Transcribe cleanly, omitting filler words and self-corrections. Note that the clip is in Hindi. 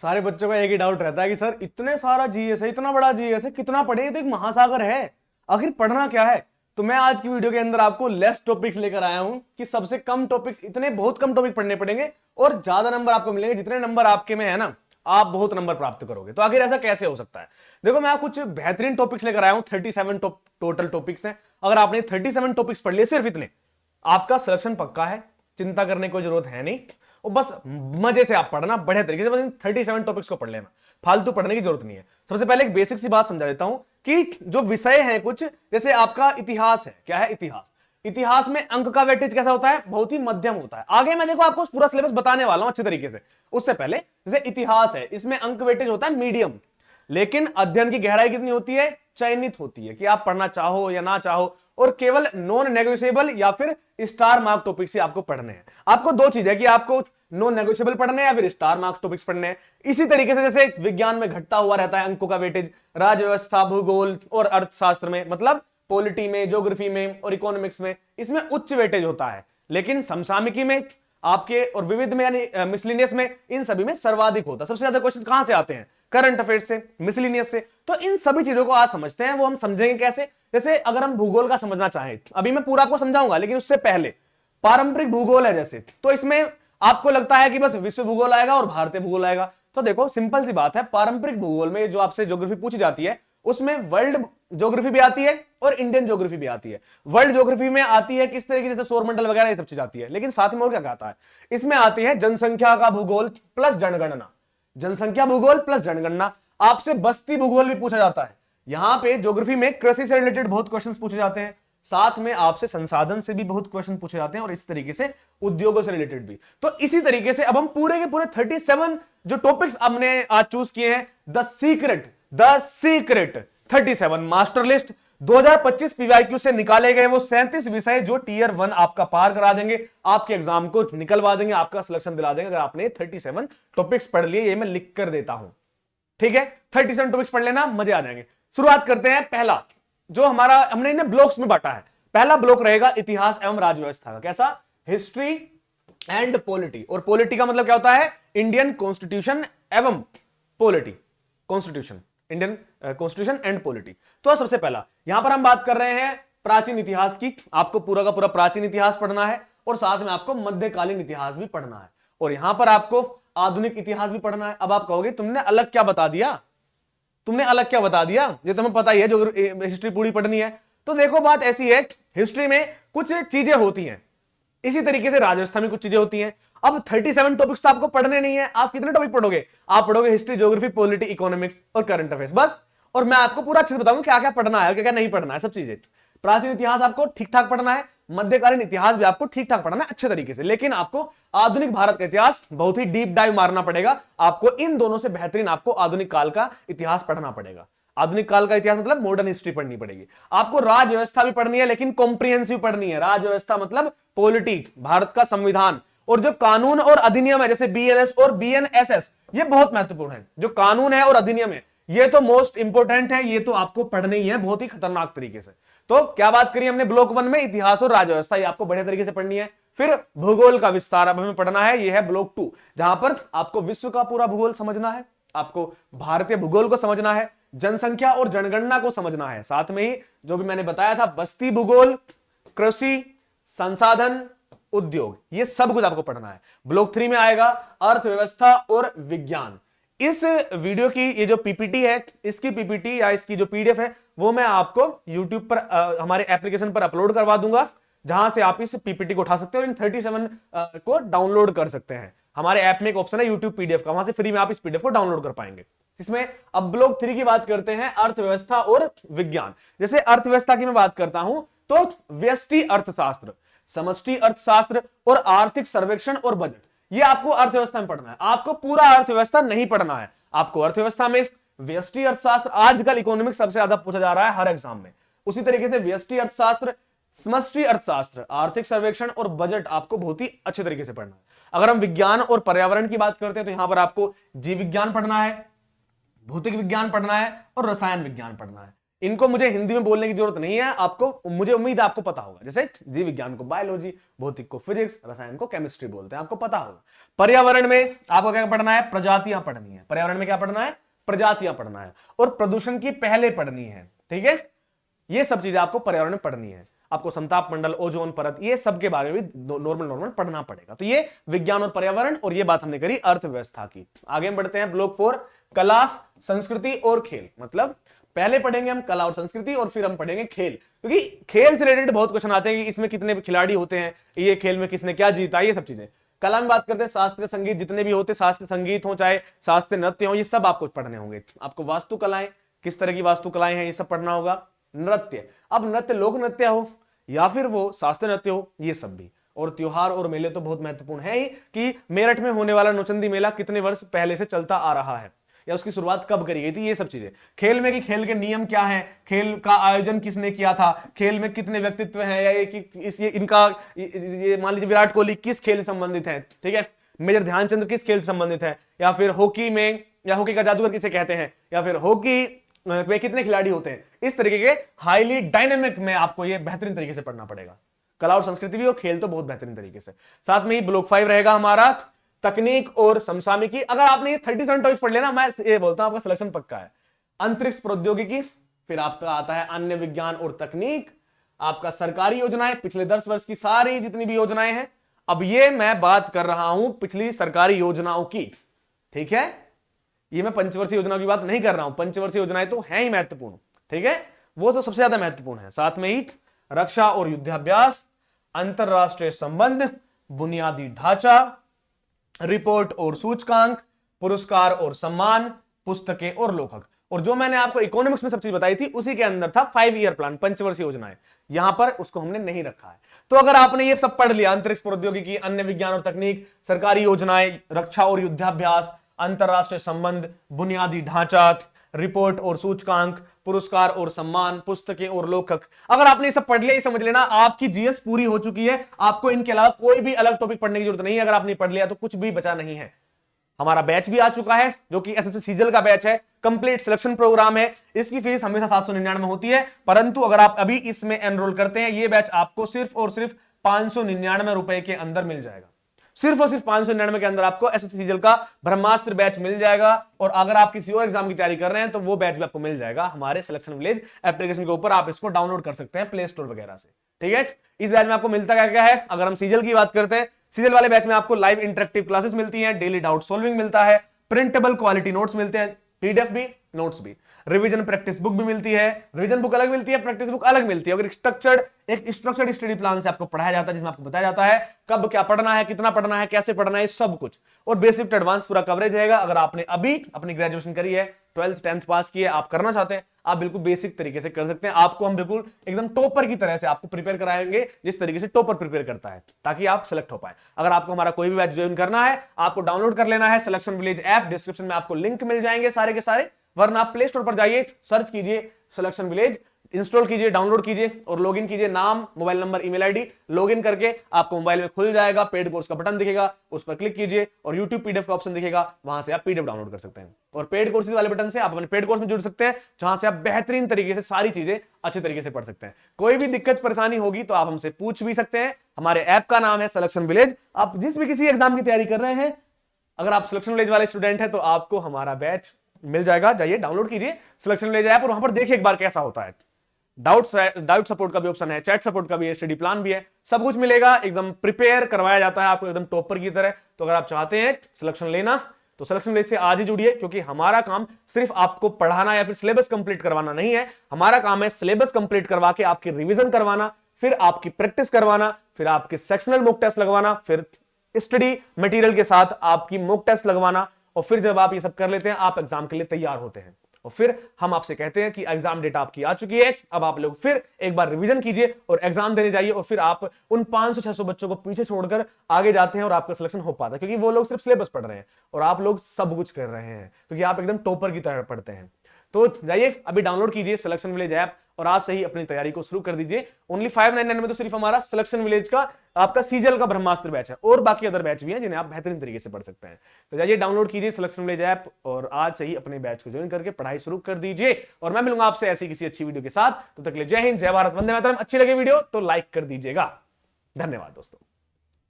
सारे बच्चों का एक ही डाउट रहता है कि सर इतने सारा जीएस है, इतना बड़ा जीएस है, कितना पढ़े, ये तो एक महासागर है, आखिर पढ़ना क्या है। तो मैं आज की वीडियो के अंदर आपको लेस टॉपिक्स लेकर आया हूं कि सबसे कम टॉपिक्स, इतने बहुत कम टॉपिक पढ़ने पड़ेंगे और ज्यादा नंबर आपको मिलेंगे। जितने नंबर आपके में है ना, आप बहुत नंबर प्राप्त करोगे। तो आखिर ऐसा कैसे हो सकता है? देखो, मैं कुछ बेहतरीन टॉपिक्स लेकर आया हूं। 37 टोटल टॉपिक्स हैं। अगर आपने 37 टॉपिक्स पढ़ लिए, सिर्फ इतने, आपका सिलेक्शन पक्का है, चिंता करने की जरूरत है नहीं। और बस मजे से आप पढ़ना, बढ़िया तरीके से, बस इन 37 टॉपिक्स को पढ़ लेना, फालतू पढ़ने की जरूरत नहीं है। सबसे पहले एक बेसिक सी बात समझा देता हूं कि जो विषय है कुछ, जैसे आपका इतिहास है, क्या है इतिहास। इतिहास में अंक का वेटेज कैसा होता है? बहुत ही मध्यम होता है। आगे मैं देखो आपको पूरा सिलेबस बताने वाला हूं अच्छे तरीके से। उससे पहले जैसे इतिहास है, इसमें अंक वेटेज होता है मीडियम, लेकिन अध्ययन की गहराई कितनी होती है? चयनित होती है, कि आप पढ़ना चाहो या ना चाहो, और केवल नॉन नेगोशिएबल या फिर स्टार मार्क टॉपिक से आपको पढ़ने हैं। आपको दो चीज है कि आपको नॉन नेगोशिएबल पढ़ने हैं या फिर स्टार मार्क्स टॉपिक्स पढ़ने हैं। इसी तरीके से जैसे विज्ञान में घटता हुआ रहता है अंकों का वेटेज, राज्य व्यवस्था, भूगोल और अर्थशास्त्र में, मतलब पॉलिटी में, ज्योग्राफी में और इकोनॉमिक्स में, इसमें उच्च वेटेज होता है। लेकिन समसामयिकी में आपके और विविध में यानी मिसलिनियस में, इन सभी में सर्वाधिक होता है। सबसे ज्यादा क्वेश्चन कहां से आते हैं? करंट अफेयर्स से, मिसलिनियस से। तो इन सभी चीजों को आज समझते हैं। वो हम समझेंगे कैसे? जैसे अगर हम भूगोल का समझना चाहें, अभी मैं पूरा आपको समझाऊंगा, लेकिन उससे पहले पारंपरिक भूगोल है जैसे, तो इसमें आपको लगता है कि बस विश्व भूगोल आएगा और भारतीय भूगोल आएगा। तो देखो, सिंपल सी बात है, पारंपरिक भूगोल में जो आपसे ज्योग्राफी पूछी जाती है, उसमें वर्ल्ड ज्योग्राफी भी आती है और इंडियन ज्योग्राफी भी आती है। वर्ल्ड ज्योग्राफी में आती है किस तरह की, जैसे सौरमंडल वगैरह ये सब चीज आती है, लेकिन साथ में और क्या आता है? इसमें आती है जनसंख्या का भूगोल प्लस जनगणना। जनसंख्या भूगोल प्लस जनगणना। आपसे बस्ती भूगोल भी पूछा जाता है। यहां पे ज्योग्राफी में कृषि से रिलेटेड बहुत क्वेश्चंस पूछे जाते हैं, साथ में आपसे संसाधन से भी बहुत क्वेश्चन पूछे जाते हैं, और इस तरीके से उद्योगों से रिलेटेड भी। तो इसी तरीके से अब हम पूरे के पूरे 37 जो टॉपिक्स हमने आज चूज किए हैं, the secret 37 master list 2025 PYQ से निकाले गए वो 37 विषय जो टियर 1 आपका पार करा देंगे, आपके एग्जाम को निकलवा देंगे, आपका सिलेक्शन दिला देंगे अगर आपने 37 टॉपिक्स पढ़ लिए। ये मैं लिख कर देता हूं, ठीक है? 37 टॉपिक्स पढ़ लेना, मजे आ जाएंगे। शुरुआत करते हैं। पहला जो हमारा, हमने इन्हें ब्लॉक्स में बांटा है। पहला ब्लॉक रहेगा इतिहास एवं राज्य व्यवस्था का। कैसा? History and polity. और पॉलिटी का मतलब क्या होता है? इंडियन कॉन्स्टिट्यूशन एवं polity, constitution, Indian constitution and polity. तो सबसे पहला यहां पर हम बात कर रहे हैं प्राचीन इतिहास की। आपको पूरा का पूरा प्राचीन इतिहास पढ़ना है और साथ में आपको मध्यकालीन इतिहास भी पढ़ना है, और यहां पर आपको आधुनिक इतिहास भी पढ़ना है। अब आप कहोगे तुमने अलग क्या बता दिया, तुमने अलग क्या बता दिया, ये तुम्हें पता ही है, जो हिस्ट्री पूरी पढ़नी है। तो देखो, बात ऐसी है, हिस्ट्री में कुछ चीजें होती हैं, इसी तरीके से राजस्थान में कुछ चीजें होती हैं। अब 37 टॉपिक्स तो आपको पढ़ने नहीं है। आप कितने टॉपिक पढ़ोगे? आप पढ़ोगे हिस्ट्री, ज्योग्राफी, पॉलिटी, इकोनॉमिक्स और करंट अफेयर्स, बस। और मैं आपको पूरा अच्छे से बताऊंगा क्या क्या पढ़ना है, क्या क्या नहीं पढ़ना है, सब चीजें। प्राचीन इतिहास आपको ठीक ठाक पढ़ना है, मध्यकालीन इतिहास भी आपको ठीक ठाक पढ़ना है अच्छे तरीके से, लेकिन आपको आधुनिक भारत का इतिहास बहुत ही डीप डाइव मारना पड़ेगा। आपको इन दोनों से बेहतरीन आपको आधुनिक काल का इतिहास पढ़ना पड़ेगा। आधुनिक काल का इतिहास मतलब मॉडर्न हिस्ट्री पढ़नी पड़ेगी। आपको राज व्यवस्था भी पढ़नी है, लेकिन कॉम्प्रिहेंसिव पढ़नी है। राज व्यवस्था मतलब पॉलिटी, भारत का संविधान, और जो कानून और अधिनियम है जैसे बीएनएस और बीएनएसएस, ये बहुत महत्वपूर्ण है। जो कानून है और अधिनियम है, ये तो मोस्ट इंपोर्टेंट है, ये तो आपको पढ़ने ही है बहुत ही खतरनाक तरीके से। तो क्या बात करी हमने ब्लॉक 1 में? इतिहास और राज्य व्यवस्था, ये आपको बढ़िया तरीके से पढ़नी है। फिर भूगोल का विस्तार अब हमें पढ़ना है, ये है ब्लॉक 2, जहां पर आपको विश्व का पूरा भूगोल समझना है, आपको भारतीय भूगोल को समझना है, जनसंख्या और जनगणना को समझना है, साथ में ही जो भी मैंने बताया था बस्ती भूगोल, कृषि, संसाधन, उद्योग, ये सब कुछ आपको पढ़ना है। ब्लॉक 3 में आएगा अर्थव्यवस्था और विज्ञान। इस वीडियो की ये जो पीपीटी है, इसकी पीपीटी या इसकी जो पीडीएफ है, वो मैं आपको यूट्यूब पर हमारे एप्लीकेशन पर अपलोड करवा दूंगा, जहां से आप इस पीपीटी को उठा सकते हो और इन 37 को डाउनलोड कर सकते हैं। हमारे ऐप में एक ऑप्शन है यूट्यूब पीडीएफ का, वहां से फ्री में आप इस पीडीएफ को डाउनलोड कर पाएंगे। इसमें अब ब्लॉक 3 की बात करते हैं, अर्थव्यवस्था और विज्ञान। जैसे अर्थव्यवस्था की मैं बात करता हूं तो व्यष्टि अर्थशास्त्र, समष्टि अर्थशास्त्र और आर्थिक सर्वेक्षण और बजट, ये आपको अर्थव्यवस्था में पढ़ना है। आपको पूरा अर्थव्यवस्था नहीं पढ़ना है। आपको अर्थव्यवस्था में व्यष्टि अर्थशास्त्र, आजकल इकोनॉमिक्स सबसे ज्यादा पूछा जा रहा है हर एग्जाम में, उसी तरीके से व्यष्टि अर्थशास्त्र, समष्टि अर्थशास्त्र, आर्थिक सर्वेक्षण और बजट आपको बहुत ही अच्छे तरीके से पढ़ना है। अगर हम विज्ञान और पर्यावरण की बात करते हैं तो यहां पर आपको जीव विज्ञान पढ़ना है, भौतिक विज्ञान पढ़ना है और रसायन विज्ञान पढ़ना है। इनको मुझे हिंदी में बोलने की जरूरत नहीं है, आपको, मुझे उम्मीद है आपको पता होगा। जैसे जीव विज्ञान को बायोलॉजी, भौतिक को फिजिक्स, रसायन को केमिस्ट्री बोलते हैं, आपको पता होगा। पर्यावरण में आपको क्या पढ़ना है? प्रजातियां पढ़नी है। पर्यावरण में क्या पढ़ना है? प्रजातियां पढ़ना है। और प्रदूषण की पहले पढ़नी है, ठीक है। ये सब चीजें आपको पर्यावरण में पढ़नी है। आपको समताप मंडल, ओजोन परत, ये सब के बारे में भी नॉर्मल पढ़ना पड़ेगा। तो ये विज्ञान और पर्यावरण, और ये बात हमने करी अर्थव्यवस्था की। आगे हम बढ़ते हैं ब्लॉक 4, कला, संस्कृति और खेल। मतलब पहले पढ़ेंगे हम कला और संस्कृति, और फिर हम पढ़ेंगे खेल, क्योंकि खेल से रिलेटेड बहुत क्वेश्चन आते हैं कि इसमें कितने खिलाड़ी होते हैं, ये खेल में किसने क्या जीता, ये सब चीजें। कला में बात करते हैं शास्त्रीय संगीत, जितने भी होते, शास्त्रीय संगीत हो चाहे शास्त्रीय नृत्य हो, ये सब आपको पढ़ने होंगे। आपको वास्तुकलाएं, किस तरह की वास्तुकलाएं हैं, ये सब पढ़ना होगा। नृत्य, अब नृत्य लोक नृत्य हो या फिर वो शास्त्रीय नृत्य हो, ये सब भी। और त्योहार और मेले तो बहुत महत्वपूर्ण है ही, कि मेरठ में होने वाला नौचंदी मेला कितने वर्ष पहले से चलता आ रहा है, या उसकी शुरुआत कब करी गई थी, ये सब चीजें। खेल में कि खेल के नियम क्या हैं, खेल का आयोजन किसने किया था, खेल में कितने व्यक्तित्व हैं, या ये इनका ये मान लीजिए विराट कोहली किस खेल से संबंधित है, ठीक है। मेजर ध्यानचंद्र किस खेल से संबंधित है, या फिर हॉकी में, या हॉकी का जादूगर किसे कहते हैं, या फिर हॉकी में कितने खिलाड़ी होते हैं। इस तरीके के हाईली डायनेमिक में आपको ये बेहतरीन तरीके से पढ़ना पड़ेगा। कला और संस्कृति भी और खेल तो बहुत बेहतरीन तरीके से। साथ में ही ब्लॉक 5 रहेगा हमारा तकनीक और समसामयिकी। अगर आपने ये 37 टॉपिक पढ़ लेना, मैं ये बोलता हूं आपका सिलेक्शन पक्का है। अंतरिक्ष प्रौद्योगिकी, फिर आपका आता है अन्य विज्ञान और तकनीक, आपका सरकारी योजनाएं, पिछले 10 वर्ष की सारी जितनी भी योजनाएं हैं। अब ये मैं बात कर रहा हूं पिछली सरकारी योजनाओं की, ठीक है। ये मैं पंचवर्षीय योजना की बात नहीं कर रहा हूं, पंचवर्षीय योजनाएं तो हैं ही महत्वपूर्ण, ठीक है, वो तो सबसे ज्यादा महत्वपूर्ण है। साथ में ही रक्षा और युद्धाभ्यास, अंतरराष्ट्रीय संबंध, बुनियादी ढांचा, रिपोर्ट और सूचकांक, पुरस्कार और सम्मान, पुस्तकें और लेखक। और जो मैंने आपको इकोनॉमिक्स में सब चीज बताई थी, उसी के अंदर था 5 ईयर प्लान, पंचवर्षीय योजनाएं, यहां पर उसको हमने नहीं रखा है। तो अगर आपने ये सब पढ़ लिया, अंतरिक्ष प्रौद्योगिकी, अन्य विज्ञान और तकनीक, सरकारी योजनाएं, रक्षा और युद्धाभ्यास, अंतरराष्ट्रीय संबंध, बुनियादी ढांचा, रिपोर्ट और सूचकांक, पुरस्कार और सम्मान, पुस्तकें और लेखक, अगर आपने ये सब पढ़ लिया, ये समझ लेना आपकी जीएस पूरी हो चुकी है। आपको इनके अलावा कोई भी अलग टॉपिक पढ़ने की जरूरत नहीं है। अगर आपने पढ़ लिया तो कुछ भी बचा नहीं है। हमारा बैच भी आ चुका है, जो कि एसएससी सीजल का बैच है, कंप्लीट सिलेक्शन प्रोग्राम है। इसकी फीस हमेशा 799 होती है, परंतु अगर आप अभी इसमें एनरोल करते हैं, ये बैच आपको सिर्फ और सिर्फ 599 रुपए के अंदर मिल जाएगा। सिर्फ और सिर्फ 599 के अंदर आपको एसएससी सीजल का ब्रह्मास्त्र बैच मिल जाएगा। और अगर आप किसी और एग्जाम की तैयारी कर रहे हैं तो वो बैच भी आपको मिल जाएगा हमारे सिलेक्शन विलेज एप्लीकेशन के ऊपर। आप इसको डाउनलोड कर सकते हैं प्ले स्टोर वगैरह से, ठीक है। इस बैच में आपको मिलता क्या क्या है, अगर हम सीजल की बात करते हैं, सीजल वाले बैच में आपको लाइव इंटरेक्टिव क्लासेस मिलती हैं, डेली डाउट सॉल्विंग मिलता है, प्रिंटेबल क्वालिटी नोट्स मिलते हैं, पीडीएफ भी, नोट्स भी, रिवीजन प्रैक्टिस बुक भी मिलती है। रिवीजन बुक अलग मिलती है, प्रैक्टिस बुक अलग मिलती है। अगर एक स्ट्रक्चर्ड स्टडी प्लान से आपको पढ़ाया जाता है, जिसमें आपको बताया जाता है कब क्या पढ़ना है, कितना पढ़ना है, कैसे पढ़ना है, सब कुछ। और बेसिक टू एडवांस पूरा कवरेज रहेगा। अगर आपने अभी अपनी ग्रेजुएशन करी है, 12th 10th पास की है, आप करना चाहते हैं, आप बिल्कुल बेसिक तरीके से कर सकते हैं। आपको हम बिल्कुल एकदम टॉपर की तरह से आपको प्रिपेयर कराएंगे, जिस तरीके से टॉपर प्रिपेयर करता है, ताकि आप सिलेक्ट हो पाए। अगर आपको हमारा कोई भी बैच ज्वाइन करना है, आपको डाउनलोड कर लेना है सिलेक्शन विलेज ऐप, डिस्क्रिप्शन में आपको लिंक मिल जाएंगे सारे के सारे, वरना आप प्ले स्टोर पर जाइए, सर्च कीजिए सिलेक्शन विलेज, इंस्टॉल कीजिए, डाउनलोड कीजिए और लॉगिन कीजिए। नाम, mobile number, email ID, login करके आपको मोबाइल में खुल जाएगा, पेड कोर्स का बटन दिखेगा, उस पर क्लिक कीजिए और यूट्यूब पीडीएफ का ऑप्शन दिखेगा, वहां से आप पीडीएफ डाउनलोड कर सकते हैं। और पेड कोर्सेज वाले बटन से आप अपने पेड कोर्स में जुड़ सकते हैं, जहां से आप बेहतरीन तरीके से सारी चीजें अच्छे तरीके से पढ़ सकते हैं। कोई भी दिक्कत परेशानी होगी तो आप हमसे पूछ भी सकते हैं। हमारे ऐप का नाम है सिलेक्शन विलेज। आप जिस भी किसी एग्जाम की तैयारी कर रहे हैं, अगर आप सिलेक्शन विलेज वाले स्टूडेंट हैं तो आपको हमारा बैच मिल जाएगा। जाइए डाउनलोड कीजिए सिलेक्शन विलेज ऐप और वहां पर देखिए एक बार कैसा होता है। डाउट सपोर्ट का भी ऑप्शन है, चैट सपोर्ट का भी है, स्टडी प्लान भी है, सब कुछ मिलेगा। एकदम प्रिपेयर करवाया जाता है आपको एकदम टॉपर की तरह। तो अगर आप चाहते हैं सिलेक्शन लेना तो सिलेक्शन विलेज से आज ही जुड़िए, क्योंकि हमारा काम सिर्फ आपको पढ़ाना या फिर सिलेबस कंप्लीट करवाना नहीं है। हमारा काम है सिलेबस कंप्लीट करवा के आपकी रिवीजन करवाना, फिर आपकी प्रैक्टिस करवाना, फिर आपके सेक्शनल मॉक टेस्ट लगवाना, फिर स्टडी मटेरियल के साथ आपकी मॉक टेस्ट लगवाना। और फिर जब आप ये सब कर लेते हैं, आप एग्जाम के लिए तैयार होते हैं। और फिर हम आपसे कहते हैं कि एग्जाम डेट आपकी आ चुकी है, अब आप लोग फिर एक बार रिवीजन कीजिए और एग्जाम देने जाइए। और फिर आप उन 500-600 बच्चों को पीछे छोड़कर आगे जाते हैं और आपका सिलेक्शन हो पाता है, क्योंकि वो लोग सिर्फ सिलेबस पढ़ रहे हैं और आप लोग सब कुछ कर रहे हैं, क्योंकि आप एकदम टॉपर की तरह पढ़ते हैं। तो जाइए अभी डाउनलोड कीजिए सिलेक्शन विलेज ऐप और आज से ही अपनी तैयारी को शुरू कर दीजिए। ओनली 599 में तो सिर्फ हमारा सिलेक्शन विलेज का आपका सीजीएल का ब्रह्मास्त्र बैच है, और बाकी अदर बैच भी हैं जिन्हें आप बेहतरीन तरीके से पढ़ सकते हैं। तो जाइए डाउनलोड कीजिए सिलेक्शन विलेज ऐप और आज से ही अपने बैच को ज्वाइन करके पढ़ाई शुरू कर दीजिए। और मैं मिलूंगा आपसे ऐसी किसी अच्छी वीडियो के साथ। तो तक के लिए जय हिंद, जय भारत, वंदे मातरम। अच्छी लगे वीडियो तो लाइक कर दीजिएगा। धन्यवाद दोस्तों।